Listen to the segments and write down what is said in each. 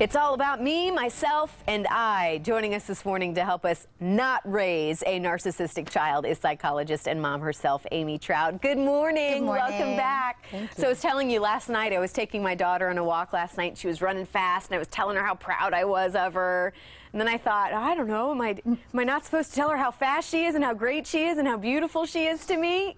It's all about me, myself, and I. Joining us this morning to help us not raise a narcissistic child is psychologist and mom herself, Amy Trout. Good morning. Good morning. Welcome back. Thank you. So I was telling you last night, I was taking my daughter on a walk last night. She was running fast, and I was telling her how proud I was of her. And then I thought, I don't know, am I not supposed to tell her how fast she is and how great she is and how beautiful she is to me?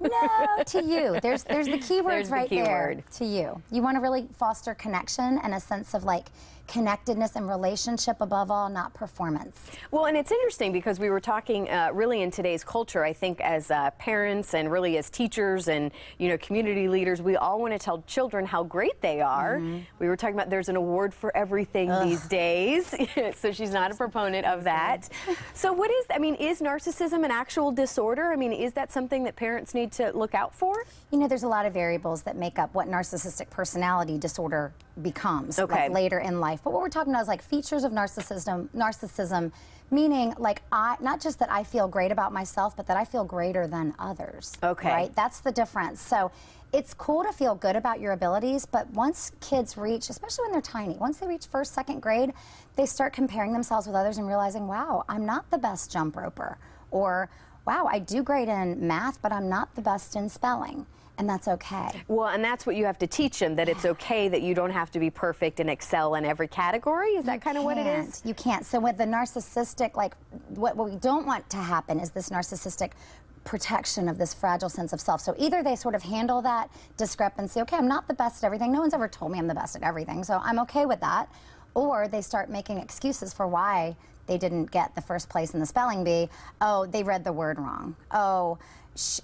No, to you. There's the key words right there. To you. You want to really foster connection and a sense of like connectedness and relationship above all, not performance. Well, and it's interesting because we were talking really in today's culture, I think as parents and really as teachers and, you know, community leaders, we all want to tell children how great they are. We were talking about there's an award for everything these days. So she's not a proponent of that. So what is, I mean, is narcissism an actual disorder? I mean, is that something that parents need to look out for? You know, there's a lot of variables that make up what narcissistic personality disorder becomes like later in life. But what we're talking about is like features of narcissism, meaning like not just that I feel great about myself, but that I feel greater than others. Right? That's the difference. So it's cool to feel good about your abilities, but once kids reach, especially when they're tiny, once they reach first, second grade, they start comparing themselves with others and realizing, wow, I'm not the best jump roper. Or, wow, I do great in math, but I'm not the best in spelling. And that's okay. Well, and that's what you have to teach them, that it's okay that you don't have to be perfect and excel in every category. Is that kind of what it is? You can't. So with the narcissistic, like what we don't want to happen is this narcissistic protection of this fragile sense of self. So either they sort of handle that discrepancy, okay, I'm not the best at everything. No one's ever told me I'm the best at everything, so I'm okay with that. Or they start making excuses for why they didn't get the first place in the spelling bee. Oh, they read the word wrong. Oh,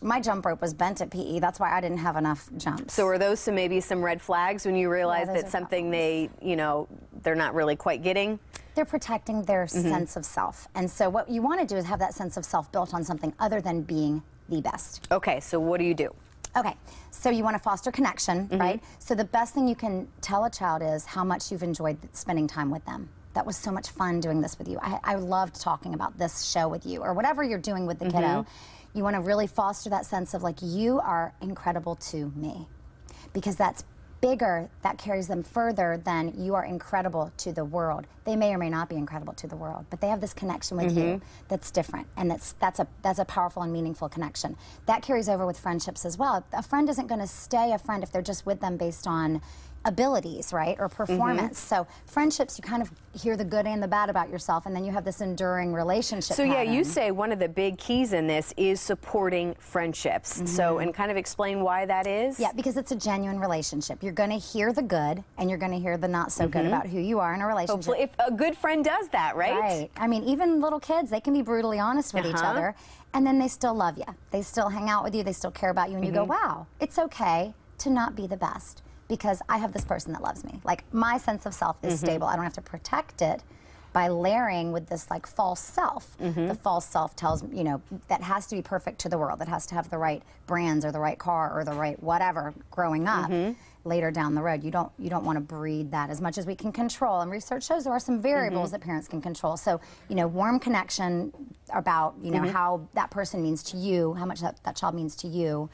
my jump rope was bent at PE. That's why I didn't have enough jumps. So are those maybe some red flags when you realize that something they, you know, they're not really quite getting? They're protecting their sense of self. And so what you want to do is have that sense of self built on something other than being the best. Okay, so what do you do? Okay, so you want to foster connection, right? So the best thing you can tell a child is how much you've enjoyed spending time with them. That was so much fun doing this with you. I loved talking about this show with you, or whatever you're doing with the kiddo. You want to really foster that sense of like, you are incredible to me, because that's bigger, that carries them further than you are incredible to the world. They may or may not be incredible to the world, but they have this connection with you that's different, and that's a powerful and meaningful connection. That carries over with friendships as well. A friend isn't going to stay a friend if they're just with them based on abilities, right, or performance. So friendships, you kind of hear the good and the bad about yourself, and then you have this enduring relationship So pattern. yeah, you say one of the big keys in this is supporting friendships. So, and kind of explain why that is? Yeah, because it's a genuine relationship. You're going to hear the good, and you're going to hear the not so good about who you are in a relationship. Hopefully, if a good friend does that, right? Right. I mean, even little kids, they can be brutally honest with each other, and then they still love you. They still hang out with you. They still care about you, and you go, wow, it's okay to not be the best, because I have this person that loves me. Like, my sense of self is stable. I don't have to protect it by layering with this like false self. The false self tells, you know, that has to be perfect to the world. That has to have the right brands or the right car or the right whatever growing up. Later down the road, you don't want to breed that as much as we can control. And research shows there are some variables that parents can control. So, you know, warm connection about, you know, how that person means to you, how much that child means to you.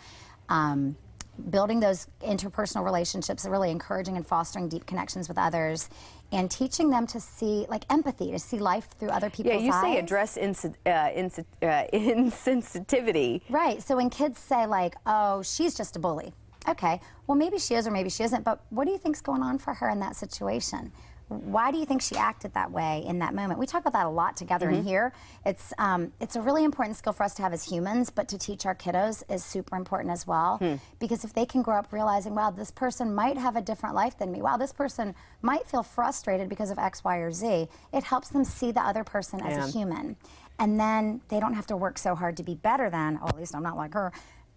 Building those interpersonal relationships, really encouraging and fostering deep connections with others, and teaching them to see, like, empathy, to see life through other people's eyes. Yeah, you say address insensitivity. Right, so when kids say, like, oh, she's just a bully. Okay, well, maybe she is or maybe she isn't, but what do you think's going on for her in that situation? Why do you think she acted that way in that moment? We talk about that a lot together in here. It's a really important skill for us to have as humans, but to teach our kiddos is super important as well. Because if they can grow up realizing, wow, this person might have a different life than me. Wow, this person might feel frustrated because of X, Y, or Z. It helps them see the other person as a human. And then they don't have to work so hard to be better than, oh, at least I'm not like her.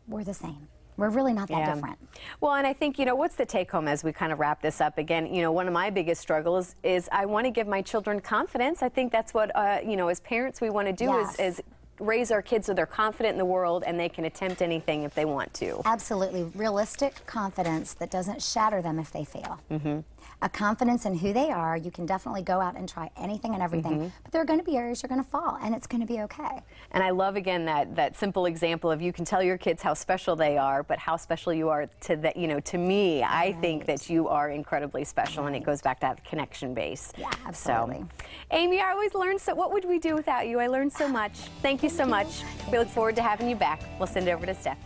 We're the same. We're really not that different. Well, and I think, you know, what's the take home as we kind of wrap this up again? You know, one of my biggest struggles is I want to give my children confidence. I think that's what, you know, as parents we want to do is raise our kids so they're confident in the world and they can attempt anything if they want to. Absolutely. Realistic confidence that doesn't shatter them if they fail. A confidence in who they are. You can definitely go out and try anything and everything, but there are going to be areas you're going to fall, and it's going to be okay. And I love, again, that simple example of you can tell your kids how special they are, but how special you are to that. You know, to me, I think that you are incredibly special, and it goes back to that connection base. Yeah, absolutely. So, Amy, I always learn so. What would we do without you? I learned so much. Thank you so much. We look forward to having you back. We'll send it over to Steph.